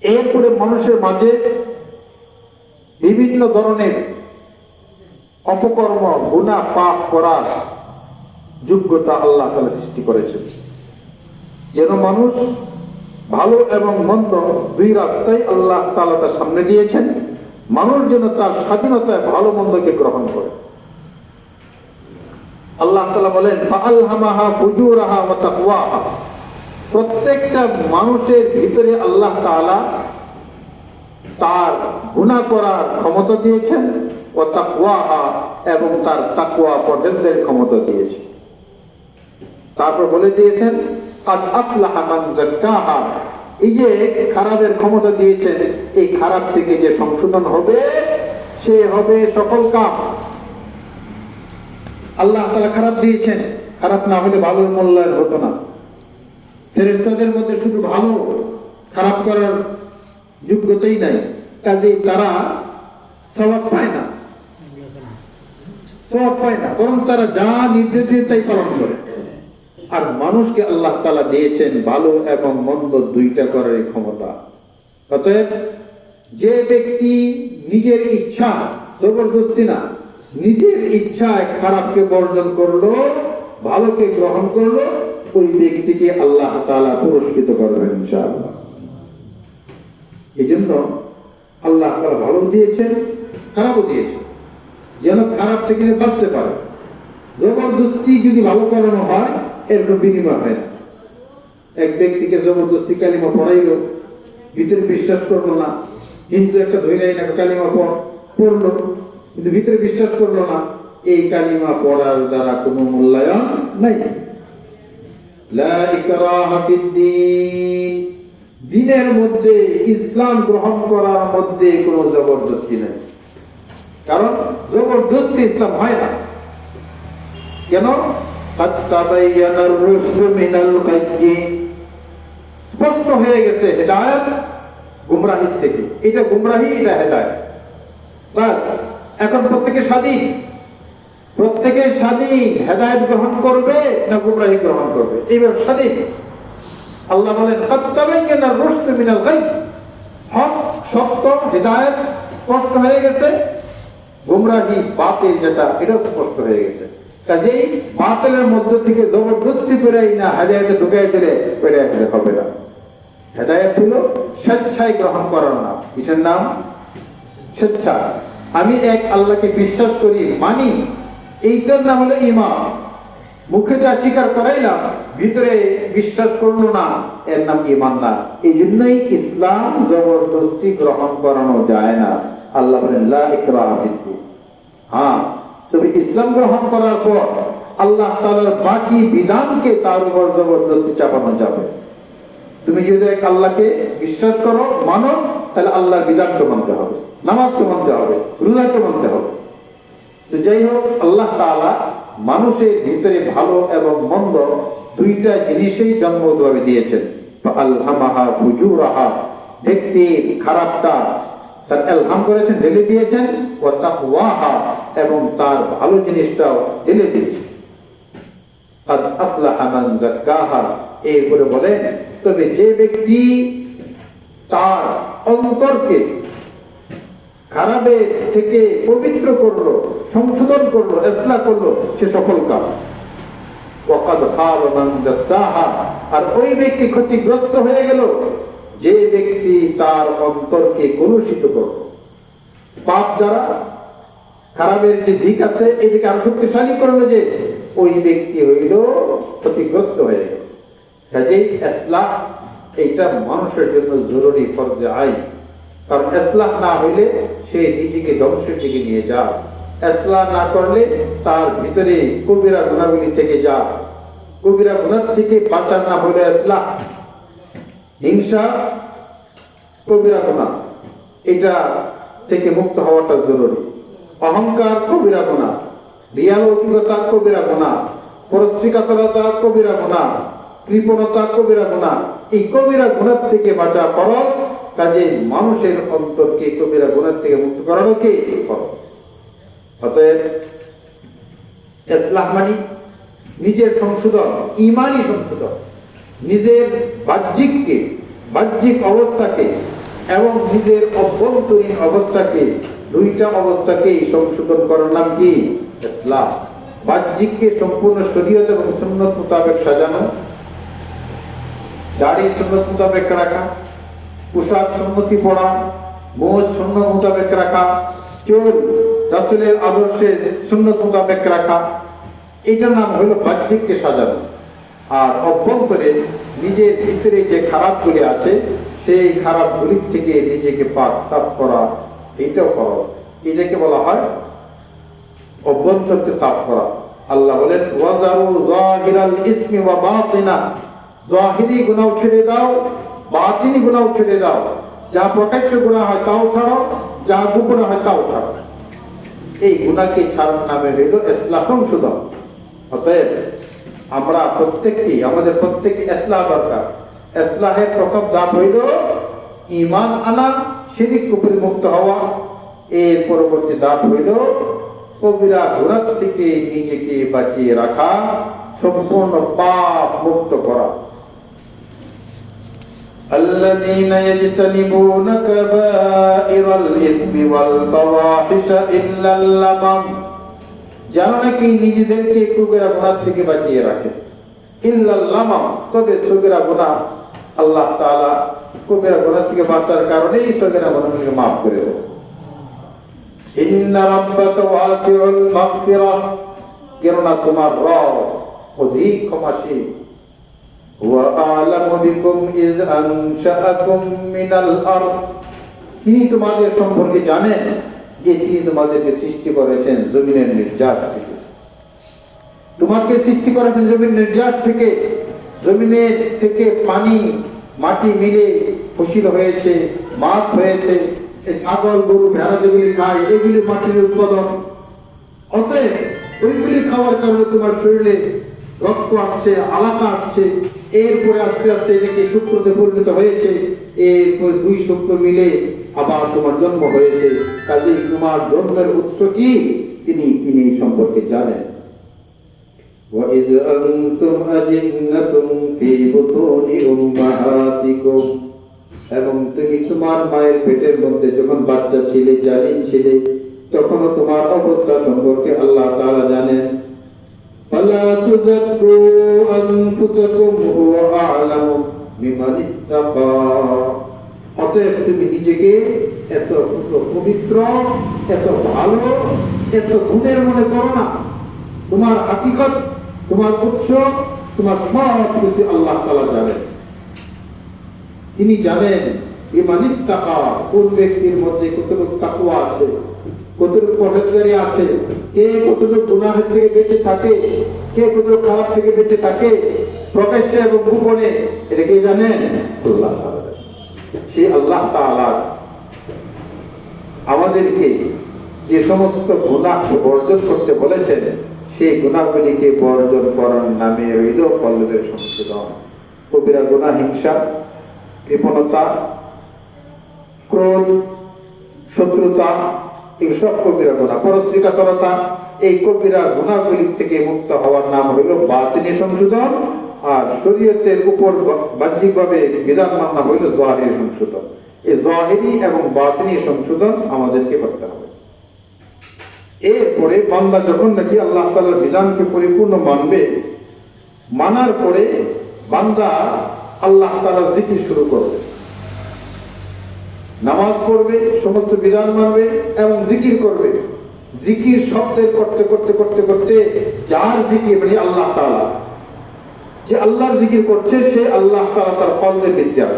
এরপরে মানুষের মাঝে বিভিন্ন ধরনের অপকর্ম, গুনাহ, পাপ করার যোগ্যতা আল্লাহ তাআলা সৃষ্টি করেছেন, যেন মানুষ ভালো এবং মন্দ দুই রাস্তাই আল্লাহ তাআলা তার সামনে দিয়েছেন, মানুষ যেন তার স্বাধীনতায় ভালো মন্দকে গ্রহণ করে। আল্লাহ তাআলা বলেন, ফাআলহামাহা ফুজুরাহা ওয়া তাকওয়াহা, প্রত্যেকটা মানুষের ভিতরে আল্লাহ তাআলা তার গুনাহ করার ক্ষমতা দিয়েছেন, ওয়া তাকওয়াহা, এবং তার তাকওয়া পর্যন্তের ক্ষমতা দিয়েছেন। তারপর বলে দিয়েছেন, কাদ আফলাহা মান যাক্কাহা, এই যে খারাপের ক্ষমতা দিয়েছেন, এই খারাপ থেকে যে সংশোধন হবে, সে হবে সকল কাম। আল্লাহ তাআলা খারাপ দিয়েছেন, খারাপ না হলে ভালোর মূল্যায়ন হতো না। ফেরেশতাদের মধ্যে শুধু ভালো, খারাপ করার যোগ্যতাই নাই, কাজেই তারা সওয়াব পায় না, বরং তারা যা নির্দেশ দিয়ে তাই পালন করে। আর মানুষকে আল্লাহ তাআলা দিয়েছেন ভালো এবং মন্দ দুইটা করার ক্ষমতা। অতএব যে ব্যক্তি নিজের ইচ্ছা, জবরদস্তি না, নিজের ইচ্ছায় খারাপকে বর্জন করলো, ভালোকে গ্রহণ করলো, ওই ব্যক্তিকে আল্লাহ তাআলা পুরস্কৃত করবেন ইনশাআল্লাহ। এই জন্য আল্লাহ তাআলা ভালো দিয়েছেন, খারাপও দিয়েছেন, যেন খারাপ থেকে বাঁচতে পারে। জবরদস্তি যদি ভালো করানো হয়, এর কোনো বিনিময় হয় না। এক ব্যক্তিকে জবরদস্তি কালিমা পড়াইলো, ভিতরে বিশ্বাস করলো না, কিন্তু একটা ধৈর্য না কালিমা পড়লো, কিন্তু ভিতরে বিশ্বাস করলো না, এই কালিমা পড়ার দ্বারা কোনো মূল্যায়ন নাই। লা ইকরাহা ফিদ্দীন, দ্বীনের মধ্যে, ইসলাম গ্রহণ করার মধ্যে কোনো জবরদস্তি নাই। কারণ জবরদস্তি ইসলাম হয় না। কেন? قد تبين الرشد من الغي, স্পষ্ট হয়ে গেছে হেদায়েত গুমরাহি থেকে। এটা গুমরাহি, এটা হেদায়েত, বাস। এখন প্রত্যেকে স্বাধীন হেদায়েত গ্রহণ করবে না গুমরাহি গ্রহণ করবে, এইবার স্বাধীন। আল্লাহ বলেন, قد تبين الرشد من الغي, হক সত্য হেদায়েত স্পষ্ট হয়ে গেছে, গুমরাহি বাতিল যেটা, এটা স্পষ্ট হয়ে গেছে। কাজেই বাতিলের মধ্য থেকে জবরদস্তি করেই না হেদায়েতে ঢুকাই দিলে হেদায়েত হবে না। হেদায়েত হলো স্বেচ্ছায় গ্রহণ করার নাম। কিসের নাম? স্বেচ্ছা। আমি এক আল্লাহকে বিশ্বাস করি, মানি, এইটার নাম হলো ঈমান। মুখে যা স্বীকার করাইলাম, ভিতরে বিশ্বাস করলো না, এর নাম ঈমান না। এই জন্যই ইসলাম জবরদস্তি গ্রহণ করানো যায় না। আল্লাহ বলেন, লা ইকরাহা ফিদ্দীন। হ্যাঁ, তবে ইসলাম গ্রহণ করার পর আল্লাহ তাআলার বাকি বিধানকে তার উপর জবরদস্তি চাপানো যাবে। তুমি যদি এক আল্লাহকে বিশ্বাস করো, মানো, তাহলে আল্লাহর বিধানকে মানতে হবে, নামাজকে মানতে হবে, রোজাকে মানতে হবে। তো যাই হোক, আল্লাহ তাআলা মানুষের ভিতরে ভালো এবং মন্দ দুইটা জিনিসই জন্মগতভাবে দিয়েছেন। আলহামাহা ফুজুরাহা, ব্যক্তির খারাপটা তার ইলহাম করেছেন, ঢেলে দিয়েছেন, ওয়া তাকওয়াহা, এবং তার ভালো জিনিসটাও ঢেলে দিয়েছেন। কাদ আফলাহা মান যাক্কাহা, এরপরে বলেন, তবে যে ব্যক্তি তার অন্তরকে খারাপের থেকে পবিত্র করলো, সংশোধন করলো, ইসলাহ করলো, সে সফল কাম। ওয়া কাদ খাবা মান দাসাহা, আর ওই ব্যক্তি ক্ষতিগ্রস্ত হয়ে গেল যে ব্যক্তি তার অন্তরকে কলুষিত করল পাপ দ্বারা। খারাপের যে দিক আছে, এটাকে আরো শক্তিশালী করলো, যে ওই ব্যক্তি হইল ক্ষতিগ্রস্ত হয়ে গেল। কাজেই ইসলাহ এইটা মানুষের জন্য জরুরি, ফরজে আইন। কারণ ইসলাহ না হইলে সে নিজেকে ধ্বংসের দিকে নিয়ে যায়। ইসলাহ না করলে তার ভিতরে কবিরা গুনাহগুলি থেকে যায়। কবিরা গুনাহ থেকে বাঁচার না হলে ইসলাহ, হিংসা কবিরা গুনাহ, এটা থেকে মুক্ত হওয়াটা জরুরি। অহংকার কবিরা গুনাহ, রিয়ালৌকিকতা কবিরা গুনাহ, পরশ্রীকাতরতা কবিরা গুনাহ, কৃপণতা কবিরা গুনাহ। এই কবিরা গুনাহ থেকে বাঁচা ফরজ, কাজে মানুষের অন্তরকে কবিরা গুনাহ থেকে মুক্ত করানো কে ফরজ। অতএব ইসলাম মানে নিজের সংশোধন, ঈমানি সংশোধন, নিজের বাহ্যিক অবস্থাকে এবং নিজের অভ্যন্তরীণ অবস্থাকে, দুইটা অবস্থাকেই সংশোধন করার নাম কি? ইসলাম। বাহ্যিককে সম্পূর্ণ শরীয়ত এবং সুন্নত মোতাবেক সাজানো, দাড়ি সুন্নত মোতাবেক রাখা, পোশাক সুন্নতি পড়া, মোজ সুন্নত মোতাবেক রাখা, চুল রাসূলের আদর্শে সুন্নত মোতাবেক রাখা, এটার নাম হলো বাহ্যিককে সাজানো। আর অভ্যন্তরে নিজের ভিতরে যে খারাপগুলি আছে সেই খারাপগুলির থেকে নিজেকে পাক সাফ করা, এইটাও খরচ। এটাকে বলা হয় অভ্যন্তরকে সাফ করা। আল্লাহ বলেন ওয়াজারু যাহিরাল ইসমি ওয়া বাতিনা, যাহিরি গুনাহ ছেড়ে দাও, বাতিনি গুনাহ ছেড়ে দাও। যা প্রকাশ্য গুনাহ হয় তাও ছাড়ো, যা গোপন হয় তাও ছাড়ো। এই গুনাহকে ছাড়ার নামে হইল ইসলাম সংশোধন। অতএব আমরা আমাদের প্রত্যেককে ইসলাহ দরকার। ইসলাহের প্রথম ধাপ হইল ঈমান আনা, শিরক কুফর মুক্ত হওয়া। এর পরবর্তী ধাপ হইল কবিরা গুনাহ থেকে নিজেকে বাঁচিয়ে রাখা, সম্পূর্ণ পাপ মুক্ত করা। الذين يجتنبون كبائر الإثم والفواحش إلا اللمم, যারা নাকি নিজেদেরকে কবিরা গুনাহ থেকে বাঁচিয়ে রাখে। ইল্লাল লামাম, তবে সগীরা গুনাহ আল্লাহ তাআলা কবিরা গুনাহ থেকে বাঁচার কারণে এই সগীরা গুনাহকে maaf করে দেন। ইন্না রাব্বাকা ওয়াসিউল মাগফিরাহ, কেননা তোমার রব অধিক ক্ষমাশীল। ওয়া আ'লামু বিকুম ইয আনশাআকুম মিনাল আরদ, তিনি তোমাদের সম্পর্কে জানেন যে তিনি তোমাদেরকে সৃষ্টি করেছেন জমিনের নির্যাস থেকে। তোমাকে সৃষ্টি করেছেন জমির নির্যাস থেকে। জমিনের থেকে পানি মাটি মিলে ফসিল হয়েছে, মাছ হয়েছে, এই ছাগল গরু ভেড়া যেগুলি খায় এগুলি মাটির উৎপাদন। অতএব ওইগুলি খাওয়ার কারণে তোমার শরীরে রক্ত আসছে, আলাকা আসছে, এরপরে আস্তে আস্তে এটাকে শুক্রতে পরিণত হয়েছে, এরপর দুই শুক্র মিলে আবার তোমার জন্ম হয়েছে। কাজেই তোমার জন্মের উৎস কি তিনি সম্পর্কে জানেন। وَإِذْ أَنْتُمْ أَجِنَّةٌ فِي بُطُونِ أُمَّهَاتِكُمْ, এবং তুমি তোমার মায়ের পেটের মধ্যে যখন বাচ্চা ছিলে, জানিন ছিলে, তখনও তোমার অবস্থা সম্পর্কে আল্লাহ তাআলা জানেন। فَلَا تُزَكُّوا أَنفُسَكُمْ هُوَ أَعْلَمُ بِمَنِ اتَّقَى, অতএব তুমি নিজেকে এত পবিত্র, এত ভালো, এত গুণের মনে করো না। তোমার হাকিকত, তোমার উৎস, তোমার সব কিছু আল্লাহ তাআলা জানেন। তিনি জানেন বিমানিত তাকা, কোন ব্যক্তির মধ্যে কতটুকু তাকওয়া আছে, কতটুকু পরহেজগারি আছে, কে কতটুকু গুনাহের থেকে বেঁচে থাকে, কে কতটুকু খারাপ থেকে বেঁচে থাকে, প্রকাশ্যে এবং গোপনে, এটা কে জানেন? আল্লাহ তাআলা। সেই আল্লাহ তাআলা আমাদেরকে যে সমস্ত গুনাহকে বর্জন করতে বলেছেন, সেই গুনাহগুলিকে বর্জন করার নামে হইল কলবের সংশোধন। কবিরা গুনাহ হিংসা, কৃপণতা, ক্রোধ, শত্রুতা, এসব কবিরা গুনাহ, পরশ্রীকাতরতা, এই কবিরা গুনাহগুলি থেকে মুক্ত হওয়ার নাম হইল বাতিনি সংশোধন। আর শরীয়তের উপর বাহ্যিকভাবে বিধান মানা হইল যাহিরি সংশোধন। এই যাহিরি এবং বাতিনি সংশোধন আমাদেরকে করতে হবে। এরপরে বান্দা যখন নাকি আল্লাহ তাআলার বিধানকে পরিপূর্ণ মানবে, মানার পরে বান্দা আল্লাহ তাআলার জিকির শুরু করবে, নামাজ পড়বে, সমস্ত বিধান মানবে এবং জিকির করবে। জিকির শব্দের করতে করতে করতে করতে যার জিকির মানে আল্লাহ তাআলা, যে আল্লাহর জিকির করছে সে আল্লাহ তাআলা তার কলবে বিদ্যা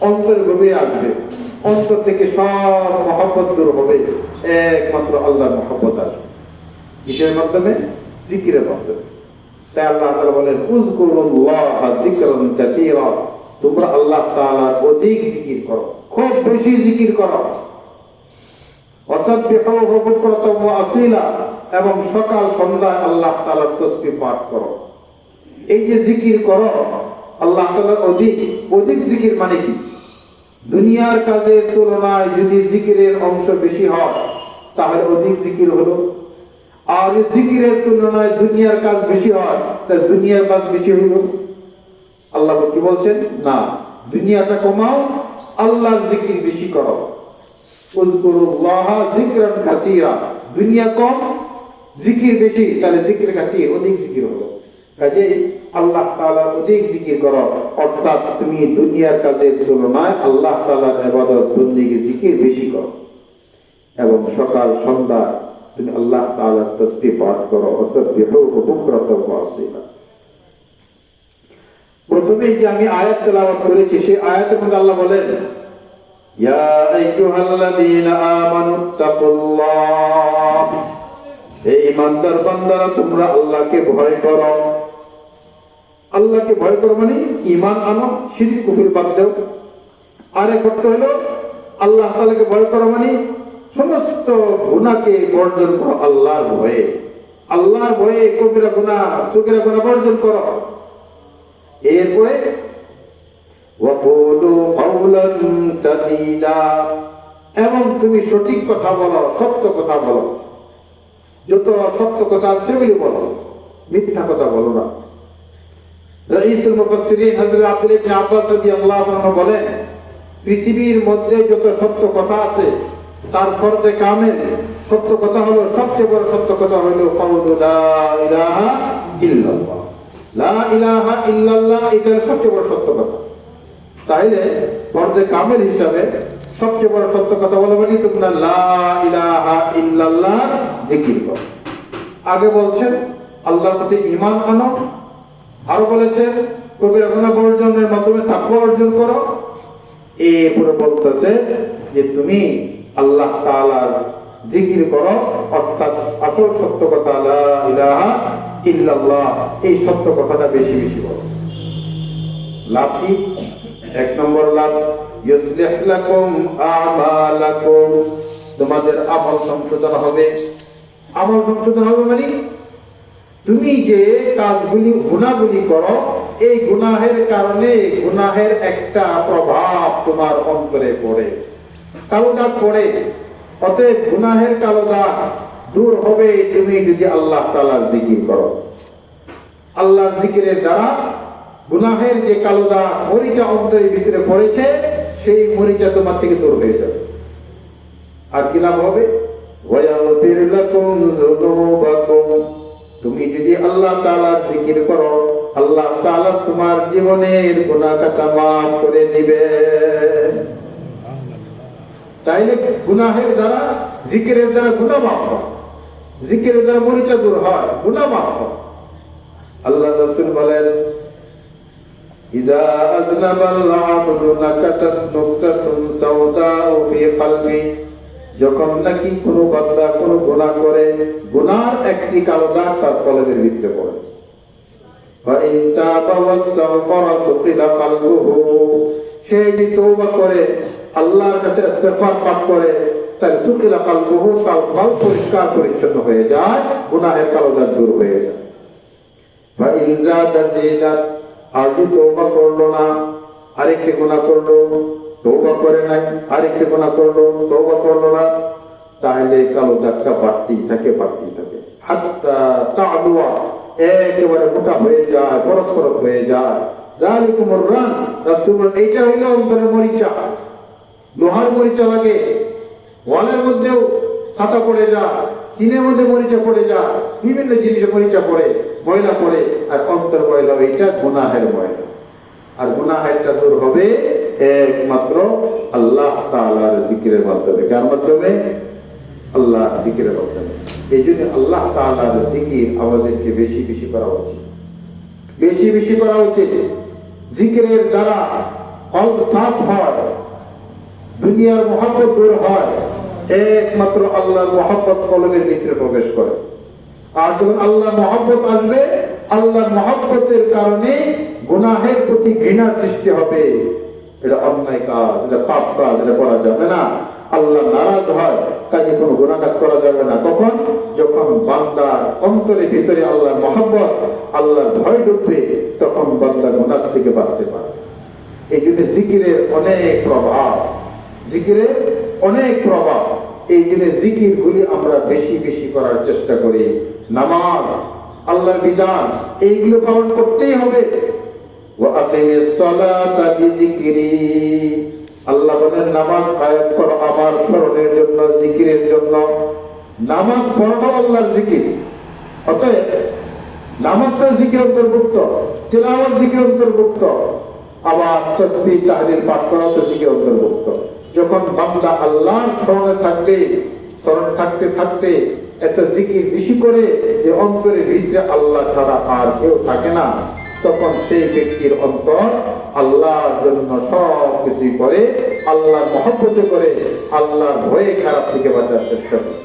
অন্তরে গভীরে আসবে। অন্তর থেকে সব মহব্বত দূর হবে, একমাত্র আল্লাহর মহব্বত আসবে। কিসের মাধ্যমে? জিকিরের মাধ্যমে। তাই আল্লাহ তাআলা বলেন উযকুরুল্লাহা যিকরান কাসীরা, তোমরা আল্লাহ তাআলার অধিক জিকির করো, খুব বেশি জিকির করো। ওয়াসাব্বিহুহু বুকরাতাও ওয়া আসীলা, এবং সকাল সন্ধ্যায় আল্লাহ তাআলার তাসবিহ পাঠ করো। এই যে জিকির করো আল্লাহ তাআলার অধিক অধিক জিকির মানে কি? দুনিয়ার কাজের তুলনায় যদি জিকিরের অংশ বেশি হয় তাহলে অধিক জিকির হলো, আর জিকিরের তুলনায় দুনিয়ার কাজ বেশি হয় তাহলে দুনিয়ার কাজ বেশি হলো। আল্লাহ কি বলছেন? না, দুনিয়াটা কমাও, আল্লাহর জিকির বেশি করো। উযকুরুল্লাহ যিকরান কাসীরা, দুনিয়া কম জিকির বেশি, তাহলে জিকির কাসীর, অধিক জিকির হলো। কাজেই আল্লাহ তাআলার অধিক জিকির করো, অর্থাৎ তুমি দুনিয়ার কাজের তুলনায় আল্লাহ তাআলার ইবাদত বন্দেগী জিকির বেশি করো, এবং সকাল সন্ধ্যা তুমি আল্লাহ তাআলার তাসবিহ পাঠ করো। ওয়াসাব্বিহুহু বুকরাতাও ওয়া আসীলা। প্রথমে যে আমি আয়াত তেলাওয়াত করেছি সেই আয়াতের মধ্যে আল্লাহ বলেন, ইয়া আইয়ুহাল্লাযীনা আমানুত্তাকুল্লাহ, হে ঈমানদার বান্দারা তোমরা আল্লাহকে ভয় করো। আল্লাহকে ভয় করো মানে ঈমান আনো, শিরক কুফর বাদ দাও। আরেক অর্থ হলো আল্লাহ তাআলাকে ভয় করো মানে সমস্ত গুনাহকে বর্জন করো আল্লাহর ভয়ে। আল্লাহর ভয়ে কবিরা গুনাহ সগীরা গুনাহ বর্জন করো। এরপরে ওয়াকুলু কাওলান সাদীদা, এবং তুমি সঠিক কথা বলো, সত্য কথা বলো, যত সত্য কথা সেগুলি বলো, মিথ্যা কথা বলো না। রাইসুল মুফাসসিরিন হযরত আব্দুল্লাহ ইবনে আব্বাস রাদিয়াল্লাহু আনহু বলেন, পৃথিবীর মধ্যে যত সত্য কথা আছে তার ফরজে কামেল সত্য কথা হলো, সবচেয়ে বড় সত্য কথা হলো কাউলু লা ইলাহা ইল্লাল্লাহ। লা ইলাহা ইল্লাল্লাহ এটা সবচেয়ে বড় সত্য কথা। তাইলে ফরজে কামেল হিসাবে সবচেয়ে বড় সত্য কথা বলা মানে তোমরা লা ইলাহা ইল্লাল্লাহ জিকির করো। আগে বলছেন আল্লাহর প্রতি ঈমান আনো, আর বলেছেন কবিরা গুনাহ বর্জনের মাধ্যমে তাকওয়া অর্জন করো। এরপরে বলতেছে যে তুমি আল্লাহ তাআলার জিকির করো, অর্থাৎ আসল সত্য কথা লা ইলাহা ইল্লাল্লাহ, এই সত্য কথাটা বেশি বেশি বলো। লাভ কি? এক নম্বর লাভ, ইউসলিহ লাকুম আমালাকুম, তোমাদের আমল সংশোধন হবে। আমল সংশোধন হবে মানে তুমি যে কাজগুলি গুনাহগুলি করো এই গুনাহের কারণে গুনাহের একটা প্রভাব তোমার অন্তরে পড়ে, কালো দাগ পড়ে। অতএব গুনাহের কালো দাগ দূর হবে তুমি যদি আল্লাহ তাআলার জিকির করো। আল্লাহর জিকিরের দ্বারা গুনাহের যে কালো দাগ মরিচা অন্তরের ভিতরে পড়েছে সেই মরিচা তোমার থেকে দূর হয়ে যাবে। আর কি লাভ হবে? ওয়ায়াগফির লাকুম যুনুবাকুম, তুমি যদি আল্লাহ তাআলার জিকির করো আল্লাহ তাআলা তোমার জীবনের গুনাহ কাটা মাফ করে দিবেন। তাইলে গুনাহের দ্বারা জিকিরের দ্বারা গুনাহ মাফ হয়, জিকিরের দ্বারা মরিচা দূর হয়, গুনাহ মাফ হয়। আল্লাহ রাসূল বলেন, ইযা আযনাবাল আবদু নাকাতাত নুকতাতুন সাওদাউ ফি কলবি, যখন নাকি কোনো বান্দা কোনো গুনাহ করে গুনার একটি কালো দাগ তার কলবের ভিতরে পড়ে, ফাইন তাবা ওয়াস্তাগফারা সুকিলা কলবুহু, সে যদি তওবা করে আল্লাহর কাছে ইস্তিগফার পাঠ করে তার সুকিলা কলবুহু, তার কলব পরিষ্কার পরিচ্ছন্ন হয়ে যায়, গুনাহের কালো দাগ দূর হয়ে যায়। ফাইন যাদা জিদাত, আর যদি তওবা করলো না, আরেকটি গুনাহ করলো, তওবা করে নাই, আরেকটি গুনাহ করলো, তওবা করলো না, তাহলে কালো দাগটা বাড়তেই থাকে বাড়তেই থাকে, হাত্তা তা'লুয়া, একেবারে মোটা হয়ে যায়, বরফ বরফ হয়ে যায়। যালিকুমুর রান, রাসূল এইটা হইলো অন্তরের মরিচা। লোহার মরিচা লাগে, ওয়ালের মধ্যেও ছাতা পড়ে যায়, চিনের মধ্যে মরিচা পড়ে যায়, বিভিন্ন জিনিসে মরিচা পড়ে, ময়লা পড়ে, আর অন্তর ময়লা, এইটা গুনাহের ময়লা। আর গুনাহটা দূর হবে একমাত্র আল্লাহ তাআলার জিকিরের মাধ্যমে। কার মাধ্যমে? আল্লাহ জিকিরের মাধ্যমে। এই জন্য আল্লাহ তাআলার জিকির আমাদেরকে বেশি বেশি করা উচিত, বেশি বেশি করা উচিত। জিকিরের দ্বারা কলব সাফ হয়, দুনিয়ার মহব্বত দূর হয়, একমাত্র আল্লাহর মহব্বত কলবের ভিতরে প্রবেশ করে। আর যখন আল্লাহর মহব্বত আসবে, আল্লাহর মহব্বতের কারণে গুনাহের প্রতি ঘৃণা সৃষ্টি হবে। এটা অন্যায় কাজ, এটা পাপ কাজ, এটা করা যাবে না। আল্লাহ নারাজ হয় কাজে কোনো গুনাহ কাজ করা যাবে না। কখন? যখন বান্দার অন্তরে ভিতরে আল্লাহর মহব্বত, আল্লাহর ভয় ঢুকবে, তখন বান্দা গুনাহ থেকে বাঁচতে পারবে। এই জন্য জিকিরের অনেক প্রভাব, জিকিরের অনেক প্রভাব। এই জন্য জিকির গুলি আমরা বেশি বেশি করার চেষ্টা করি। নামাজ, আল্লাহর বিধান, এইগুলো পালন করতেই হবে। আল্লাহ বলেন নামাজ কায়েম করো আমার স্মরণের জন্য, জিকিরের জন্য। নামাজ পড়ানো আল্লাহর জিকির। অতএব নামাজটা জিকির অন্তর্ভুক্ত, তিলাওয়াত জিকির অন্তর্ভুক্ত, আবার তাসবিহ তাহলিল পাঠ করা তো জিকির অন্তর্ভুক্ত। যখন বান্দা আল্লাহর স্মরণে থাকবে, স্মরণ থাকতে থাকতে এত জিকির বেশি করে যে অন্তরের ভিতরে আল্লাহ ছাড়া আর কেউ থাকে না, তখন সেই ব্যক্তির অন্তর আল্লাহর জন্য সব কিছুই করে, আল্লাহর মহব্বতে করে, আল্লাহর ভয়ে খারাপ থেকে বাঁচার চেষ্টা করে।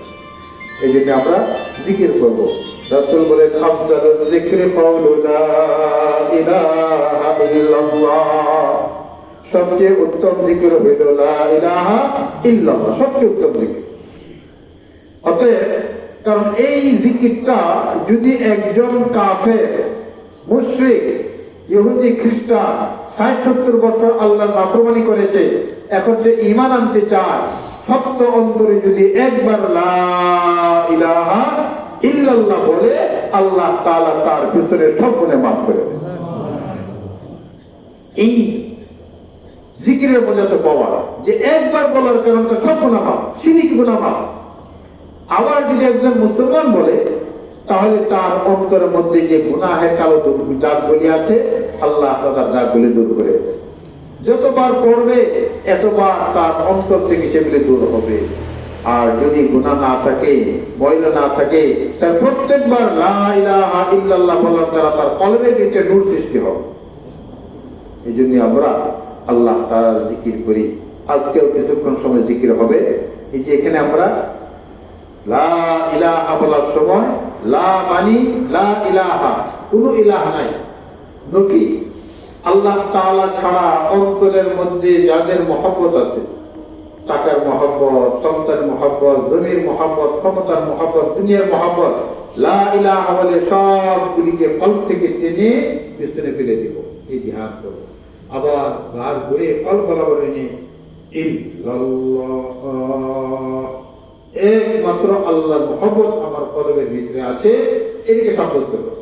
এই জন্য আমরা জিকির করব। রাসূল বলেন আফজালুল যিকরি কাউলু লা ইলাহা ইল্লাল্লাহ, সবচেয়ে উত্তম জিকির হইল লা ইলাহা ইল্লাল্লাহ, সবচেয়ে উত্তম জিকির। অতএব কারণ এই জিকিরটা যদি একজন কাফের, মুশরিক, ইহুদি, খ্রিস্টান ৬০-৭০ বছর আল্লাহর নাফরমানি করেছে, এখন সে ঈমান আনতে চায়, সত্য অন্তরে যদি একবার লা ইলাহা ইল্লাল্লাহ বলে, আল্লাহ তাআলা তার পিছনের সব গুনাহ মাফ করে দেন। এই জিকিরের মধ্যে তো পাওয়া যে একবার বলার কারণে সব গুনাহ মাফ, শিরক গুনাহ মাফ। আবার যদি একজন মুসলমান বলে, তাহলে তার অন্তরের মধ্যে যে গুনাহের কালো দাগগুলি আছে, আল্লাহ তার দাগগুলি দূর করে দেন। যতবার পড়বে এতবার তার অন্তর থেকে সেগুলি দূর হবে। আর যদি গুনাহ না থাকে, ময়লা না থাকে, তার প্রত্যেকবার লা ইলাহা ইল্লাল্লাহ বলার দ্বারা তার কলবের ভিতরে নূর সৃষ্টি হবে। এই জন্য আমরা আল্লাহ তাআলার জিকির করি। আজকেও কিছুক্ষণ সময় জিকির হবে। এই যে এখানে আমরা লা ইলাহা বলার সময় লা মানি লা ইলাহা, কোনো ইলাহা নাই, নফি। আল্লাহ তাআলা ছাড়া অন্তরের মধ্যে যাদের মহব্বত আছে, টাকার মহব্বত, সন্তানের মহব্বত, জমির মহব্বত, ক্ষমতার মহব্বত, দুনিয়ার মহব্বত, লা ইলাহা বলে সবগুলিকে কল্প থেকে টেনে পিছনে ফেলে দিব। এই ধ্যান করব। আবার বার ঘুরে কল্প বরাবর এনে ইল্লাল্লাহ, একমাত্র আল্লাহর মহব্বত আমার কলবের ভিতরে আছে, এটাকে সাব্যস্ত করব।